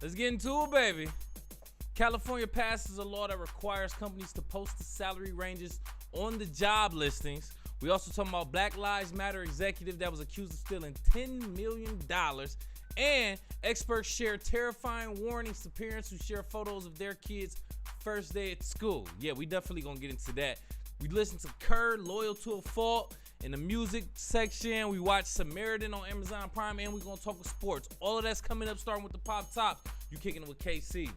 Let's get into it, baby. California passes a law that requires companies to post the salary ranges on the job listings. We also talking about Black Lives Matter executive that was accused of stealing $10 million. And experts share terrifying warnings to parents who share photos of their kids' first day at school. Yeah, we definitely gonna get into that. We listened to Kerr, Loyal to a Fault. In the music section, we watched Samaritan on Amazon Prime, and we're gonna talk sports. All of that's coming up, starting with the pop top. You kicking it with KC.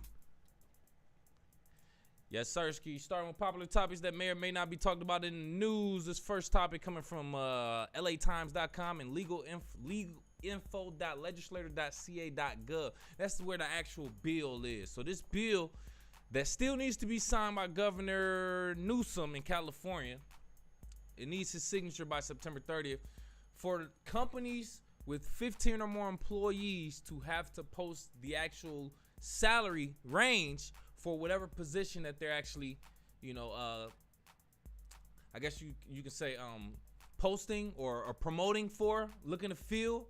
Yes, sir. Starting with popular topics that may or may not be talked about in the news. This first topic coming from LATimes.com and legalinfo.legislator.ca.gov. That's where the actual bill is. So this bill that still needs to be signed by Governor Newsom in California. It needs his signature by September 30th for companies with 15 or more employees to have to post the salary range for whatever position that they're actually, I guess you can say posting or promoting for, looking to fill.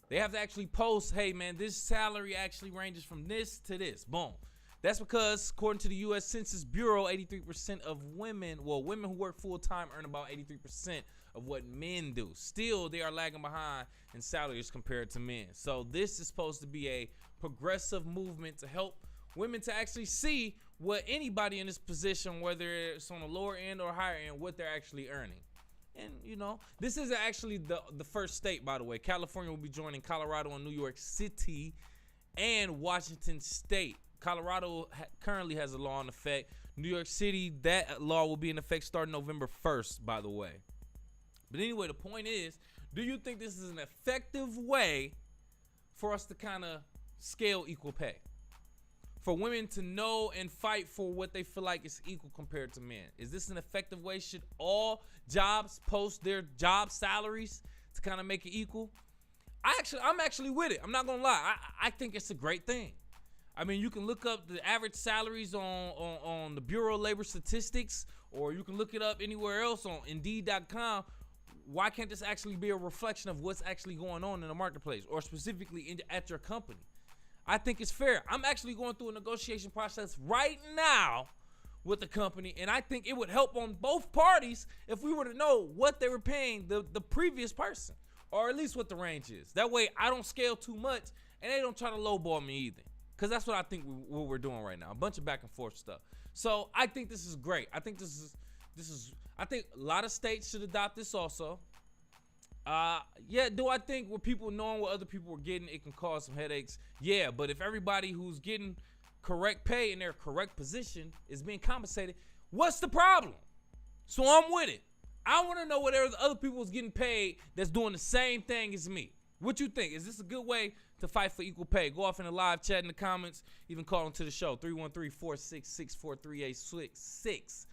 They have to actually post, hey man, this salary actually ranges from this to this. Boom. That's because, according to the U.S. Census Bureau, 83% of women who work full-time earn about 83% of what men do. Still, they are lagging behind in salaries compared to men. So this is supposed to be a progressive movement to help women to actually see what anybody in this position, whether it's on the lower end or higher end, what they're actually earning. And, this isn't actually the first state, by the way. California will be joining Colorado and New York City and Washington State. Colorado currently has a law in effect. New York City, that law will be in effect starting November 1st, by the way. But anyway, the point is, do you think this is an effective way for us to kind of scale equal pay? For women to know and fight for what they feel like is equal compared to men? Is this an effective way? Should all jobs post their job salaries to kind of make it equal? I'm actually with it. I'm not going to lie. I think it's a great thing. I mean, you can look up the average salaries on the Bureau of Labor Statistics, or you can look it up anywhere else on Indeed.com. Why can't this actually be a reflection of what's actually going on in the marketplace, or specifically at your company? I think it's fair. I'm actually going through a negotiation process right now with the company, and I think it would help on both parties if we were to know what they were paying the previous person, or at least what the range is. That way, I don't scale too much, and they don't try to lowball me either. Because that's what I think what we're doing right now. A bunch of back and forth stuff. So I think this is great. I think I think a lot of states should adopt this also. Do I think with people knowing what other people are getting, it can cause some headaches? Yeah, but if everybody who's getting correct pay in their correct position is being compensated, what's the problem? So I'm with it. I want to know what other people is getting paid that's doing the same thing as me. What you think? Is this a good way to fight for equal pay? Go off in the live chat in the comments. Even call into the show, 313-466-4386.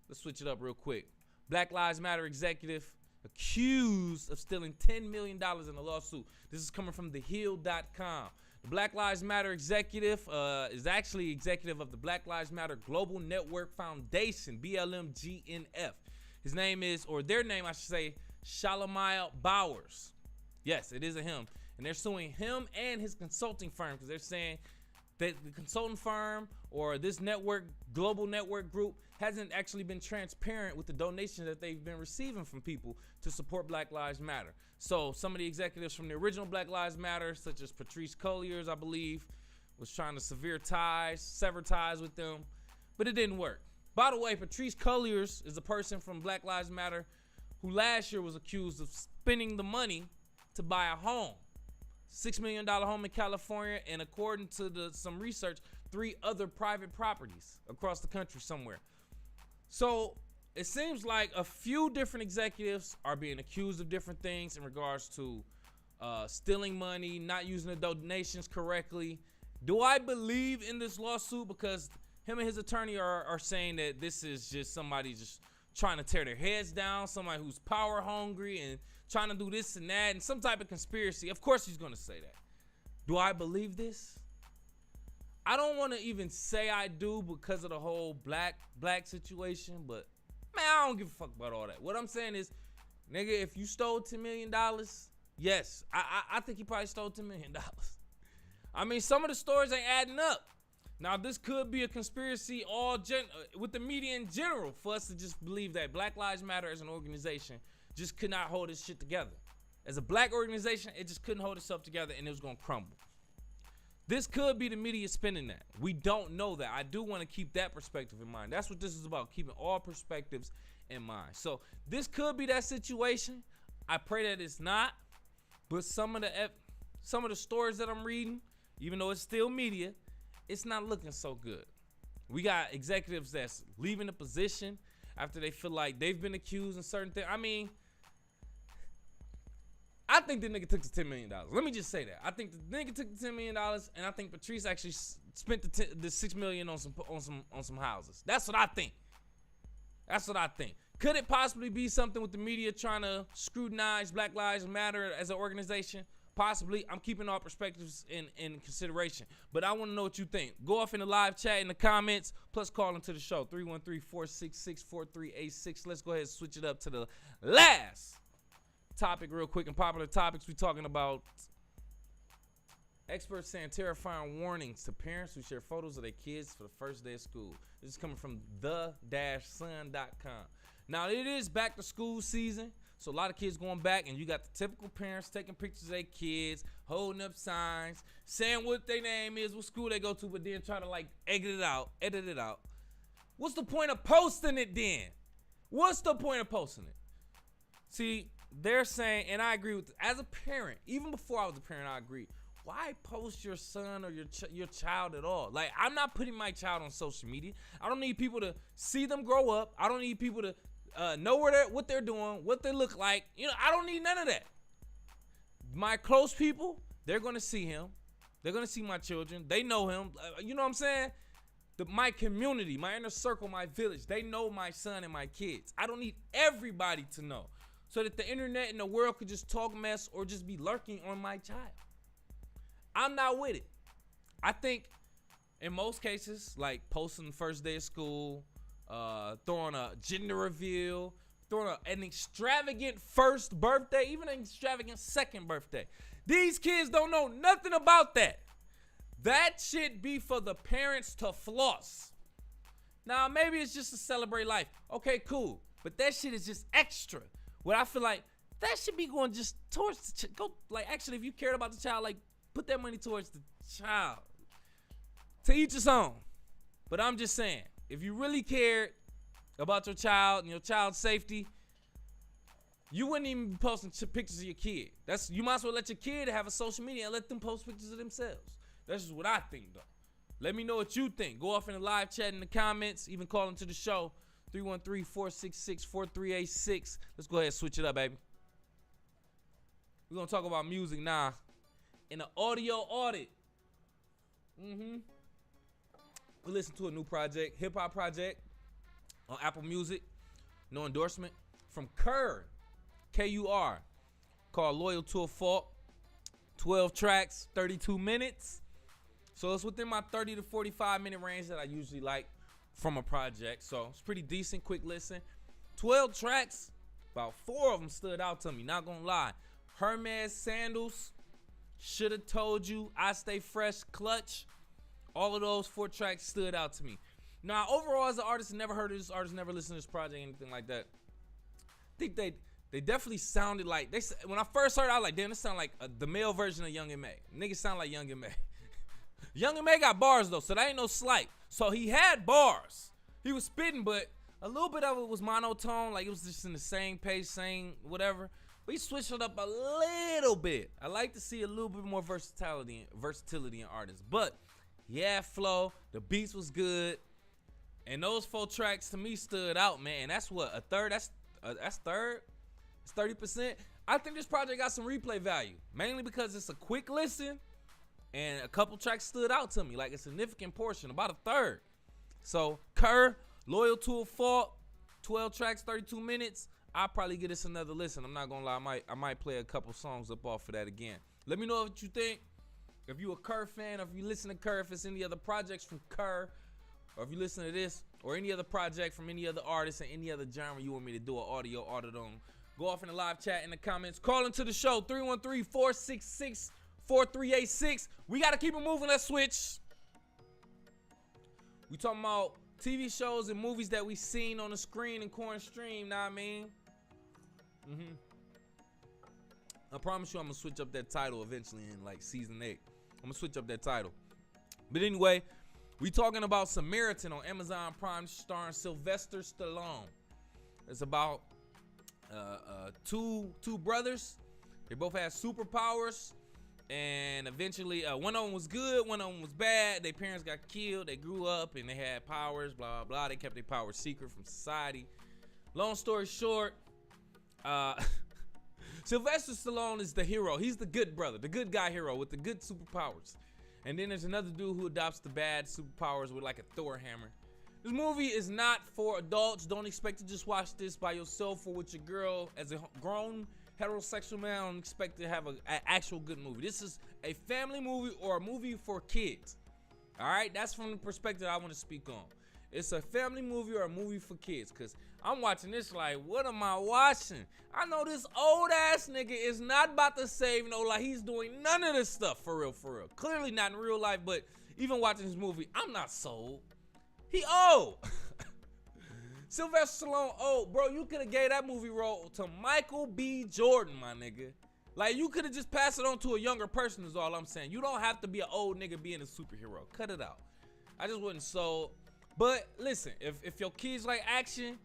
Let's switch it up real quick. Black Lives Matter executive accused of stealing $10 million in a lawsuit. This is coming from thehill.com. The Black Lives Matter executive is actually executive of the Black Lives Matter Global Network Foundation, BLMGNF. His name is, or their name, I should say, Shalimaya Bowers. Yes, it is a him. And they're suing him and his consulting firm because they're saying that the consulting firm or this network, global network group, hasn't actually been transparent with the donations that they've been receiving from people to support Black Lives Matter. So some of the executives from the original Black Lives Matter, such as Patrice Colliers, I believe, was trying to sever ties with them, but it didn't work. By the way, Patrice Colliers is a person from Black Lives Matter who last year was accused of spending the money to buy a home. $6 million home in California, and according to some research, 3 other private properties across the country somewhere. So it seems like a few different executives are being accused of different things in regards to stealing money, not using the donations correctly. Do I believe in this lawsuit? Because him and his attorney are saying that this is just somebody just trying to tear their heads down, somebody who's power hungry and trying to do this and that, and some type of conspiracy. Of course he's going to say that. Do I believe this? I don't want to even say I do because of the whole black situation, but man, I don't give a fuck about all that. What I'm saying is, nigga, if you stole $10 million, yes, I think he probably stole $10 million. I mean, some of the stories ain't adding up. Now, this could be a conspiracy with the media in general for us to just believe that Black Lives Matter as an organization just could not hold its shit together. As a black organization, it just couldn't hold itself together and it was going to crumble. This could be the media spinning that. We don't know that. I do want to keep that perspective in mind. That's what this is about, keeping all perspectives in mind. So this could be that situation. I pray that it's not. But some of the stories that I'm reading, even though it's still media, it's not looking so good. We got executives that's leaving the position after they feel like they've been accused of certain things. I mean, I think the nigga took the $10 million. Let me just say that. I think the nigga took the $10 million, and I think Patrice actually spent the $6 million on some houses. That's what I think. Could it possibly be something with the media trying to scrutinize Black Lives Matter as an organization? Possibly. I'm keeping all perspectives in consideration. But I want to know what you think. Go off in the live chat in the comments, plus call into the show, 313-466-4386. Let's go ahead and switch it up to the last topic real quick. And popular topics, we talking about experts saying terrifying warnings to parents who share photos of their kids for the first day of school. This is coming from the-sun.com. Now, it is back to school season. So a lot of kids going back, and you got the typical parents taking pictures of their kids, holding up signs, saying what their name is, what school they go to, but then trying to like edit it out. What's the point of posting it then? What's the point of posting it? See, they're saying, and I agree with it, as a parent, even before I was a parent, I agree. Why post your son or your child at all? Like, I'm not putting my child on social media. I don't need people to see them grow up. I don't need people to know what they're doing, what they look like. You know, I don't need none of that. My close people, they're going to see him. They're going to see my children. They know him. You know what I'm saying? My community, my inner circle, my village, they know my son and my kids. I don't need everybody to know so that the internet and the world could just talk mess or just be lurking on my child. I'm not with it. I think in most cases, like posting the first day of school, throwing a gender reveal, throwing an extravagant first birthday, even an extravagant second birthday. These kids don't know nothing about that. That should be for the parents to floss. Now, maybe it's just to celebrate life. Okay, cool. But that shit is just extra. What I feel like, that should be going just towards the actually, if you cared about the child, like, put that money towards the child. To each his own. But I'm just saying, if you really cared about your child and your child's safety, you wouldn't even be posting pictures of your kid. You might as well let your kid have a social media and let them post pictures of themselves. That's just what I think, though. Let me know what you think. Go off in the live chat in the comments. Even call into the show, 313-466-4386. Let's go ahead and switch it up, baby. We're going to talk about music now. In the audio audit. We listened to a new project, hip-hop project on Apple Music. No endorsement. From Kur, K-U-R, called Loyal to a Fault. 12 tracks, 32 minutes. So it's within my 30 to 45-minute range that I usually like from a project. So it's pretty decent, quick listen. 12 tracks, about 4 of them stood out to me, not gonna lie. Hermes Sandals, Shoulda Told You, I Stay Fresh, Clutch. All of those 4 tracks stood out to me. Now, overall, as an artist, I never heard of this artist, never listened to this project, anything like that. I think they definitely sounded like, when I first heard it, I was like, damn, this sound like the male version of Young M.A. Niggas sound like Young M.A. Young M.A. got bars, though, so that ain't no slight. So he had bars. He was spitting, but a little bit of it was monotone, like it was just in the same pace, same whatever. But he switched it up a little bit. I like to see a little bit more versatility in artists. But yeah, flow. The beats was good, and those 4 tracks to me stood out, man. That's what, a third. That's third. It's 30%. I think this project got some replay value, mainly because it's a quick listen, and a couple tracks stood out to me, like a significant portion, about a third. So Kur, Loyal to a Fault, 12 tracks, 32 minutes. I'll probably give this another listen. I'm not gonna lie, I might play a couple songs up off of that again. Let me know what you think. If you a Kur fan, or if you listen to Kur, if it's any other projects from Kur, or if you listen to this, or any other project from any other artist and any other genre you want me to do an audio audit on, go off in the live chat in the comments. Call into the show, 313-466 4386. We got to keep it moving. Let's switch. We talking about TV shows and movies that we seen on the screen and corn stream, know what I mean? I promise you I'm going to switch up that title eventually in like season 8. I'm going to switch up that title. But anyway, we talking about Samaritan on Amazon Prime starring Sylvester Stallone. It's about two brothers. They both had superpowers. And eventually, one of them was good, one of them was bad. Their parents got killed. They grew up and they had powers, blah, blah, blah. They kept their powers secret from society. Long story short, Sylvester Stallone is the hero. He's the good brother, the good guy hero with the good superpowers. And then there's another dude who adopts the bad superpowers with like a Thor hammer. This movie is not for adults. Don't expect to just watch this by yourself or with your girl. As a grown heterosexual man, I don't expect to have an actual good movie. This is a family movie or a movie for kids. All right, that's from the perspective I want to speak on. It's a family movie or a movie for kids, because I'm watching this like, what am I watching? I know this old ass nigga is not about to save no, like he's doing none of this stuff for real, for real. Clearly not in real life, but even watching this movie, I'm not sold. He old. Sylvester Stallone old. Bro, you could have gave that movie role to Michael B. Jordan, my nigga. Like, you could have just passed it on to a younger person is all I'm saying. You don't have to be an old nigga being a superhero. Cut it out. I just wasn't sold. But listen, if your kids like action,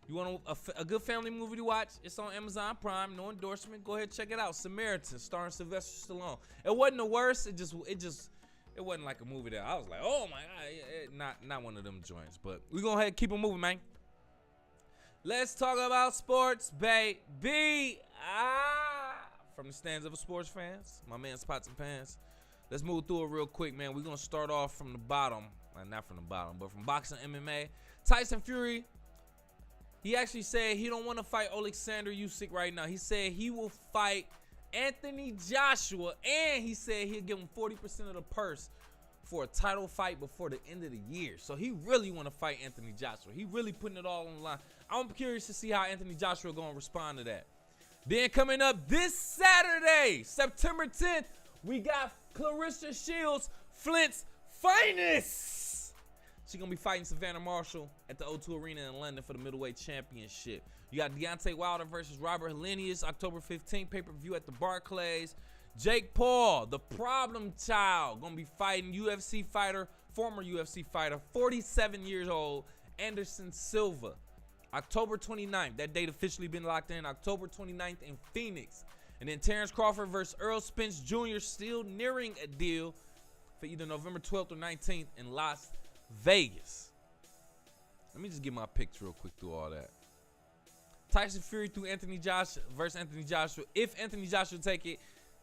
you want a good family movie to watch, it's on Amazon Prime, no endorsement. Go ahead and check it out. Samaritan, starring Sylvester Stallone. It wasn't the worst. It wasn't like a movie that I was like, oh my God, not one of them joints. But we go ahead and keep it moving, man. Let's talk about sports, baby. From the stands of a sports fans, my man's Pots and Pans. Let's move through it real quick, man. We're going to start off from the bottom. Not from the bottom, but from boxing MMA. Tyson Fury, he actually said he don't want to fight Alexander Usyk right now. He said he will fight Anthony Joshua, and he said he'll give him 40% of the purse for a title fight before the end of the year. So he really want to fight Anthony Joshua. He really putting it all on the line. I'm curious to see how Anthony Joshua going to respond to that. Then coming up this Saturday, September 10th, we got Clarissa Shields, Flint's finest. She's going to be fighting Savannah Marshall at the O2 Arena in London for the middleweight championship. You got Deontay Wilder versus Robert Helenius, October 15th, pay-per-view at the Barclays. Jake Paul, the problem child, going to be fighting UFC fighter, former UFC fighter, 47 years old, Anderson Silva. October 29th, that date officially been locked in, October 29th in Phoenix. And then Terrence Crawford versus Earl Spence Jr. still nearing a deal for either November 12th or 19th in Las Vegas. Let me just get my picks real quick through all that. Tyson Fury through Anthony Joshua versus Anthony Joshua. If Anthony Joshua take it,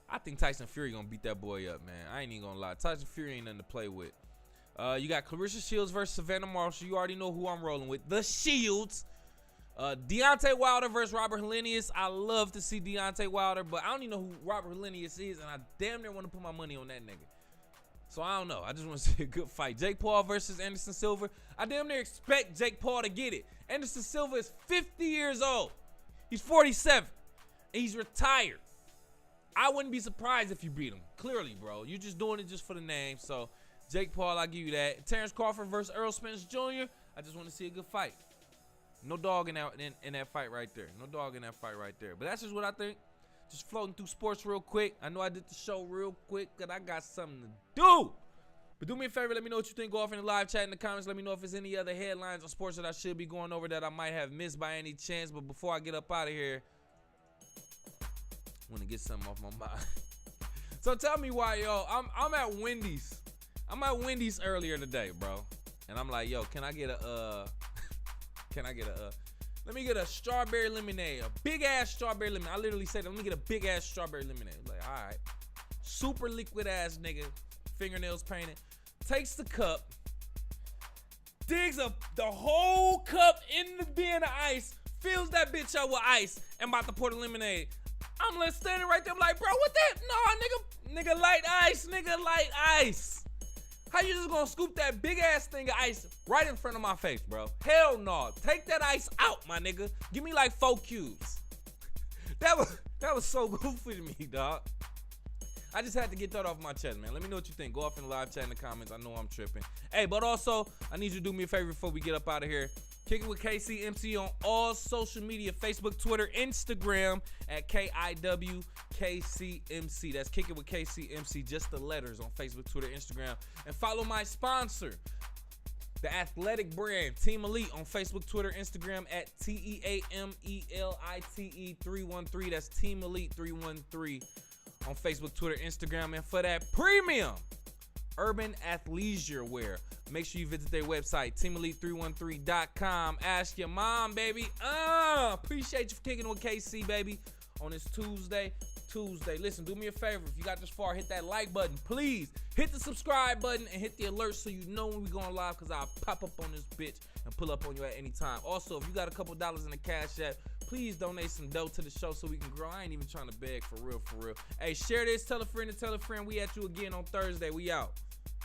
I think Tyson Fury gonna beat that boy up, man. I ain't even gonna lie. Tyson Fury ain't nothing to play with. You got Clarissa Shields versus Savannah Marshall. You already know who I'm rolling with. The Shields. Deontay Wilder versus Robert Helenius. I love to see Deontay Wilder, but I don't even know who Robert Helenius is, and I damn near want to put my money on that nigga. So I don't know. I just want to see a good fight. Jake Paul versus Anderson Silva. I damn near expect Jake Paul to get it. Anderson Silva is 50 years old. He's 47. And he's retired. I wouldn't be surprised if you beat him. Clearly, bro. You're just doing it just for the name. So, Jake Paul, I'll give you that. Terrence Crawford versus Earl Spence Jr. I just want to see a good fight. No dog in that fight right there. No dog in that fight right there. But that's just what I think. Just floating through sports real quick. I know I did the show real quick because I got something to do. But do me a favor. Let me know what you think. Go off in the live chat in the comments. Let me know if there's any other headlines or sports that I should be going over that I might have missed by any chance. But before I get up out of here, I want to get something off my mind. So tell me why, yo. I'm at Wendy's. I'm at Wendy's earlier today, bro. And I'm like, yo, can I get a let me get a strawberry lemonade, a big ass strawberry lemonade. I literally said, let me get a big ass strawberry lemonade. Like, all right, super liquid ass nigga, fingernails painted, takes the cup, digs up the whole cup in the bin of ice, fills that bitch up with ice, and about to pour the lemonade. I'm like standing right there, I'm like, bro, what that? No, nigga, light ice, nigga, light ice. How you just gonna scoop that big ass thing of ice right in front of my face, bro? Hell no. Take that ice out, my nigga. Give me like 4 cubes. That was so goofy to me, dog. I just had to get that off my chest, man. Let me know what you think. Go off in the live chat in the comments. I know I'm tripping. Hey, but also, I need you to do me a favor before we get up out of here. Kick It With KCMC on all social media, Facebook, Twitter, Instagram at KIWKCMC. That's Kick It With KCMC, just the letters on Facebook, Twitter, Instagram. And follow my sponsor, the athletic brand, Team Elite, on Facebook, Twitter, Instagram at TEAMELITE313. That's Team Elite 313 on Facebook, Twitter, Instagram. And for that premium urban athleisure wear, make sure you visit their website, teamelite313.com. Ask your mom, baby. Appreciate you for kicking with KC, baby, on this Tuesday. Listen, do me a favor. If you got this far, hit that like button. Please hit the subscribe button and hit the alert so you know when we going live, because I'll pop up on this bitch and pull up on you at any time. Also, if you got a couple dollars in the Cash App, please donate some dough to the show so we can grow. I ain't even trying to beg, for real. Hey, share this. Tell a friend to tell a friend. We at you again on Thursday. We out.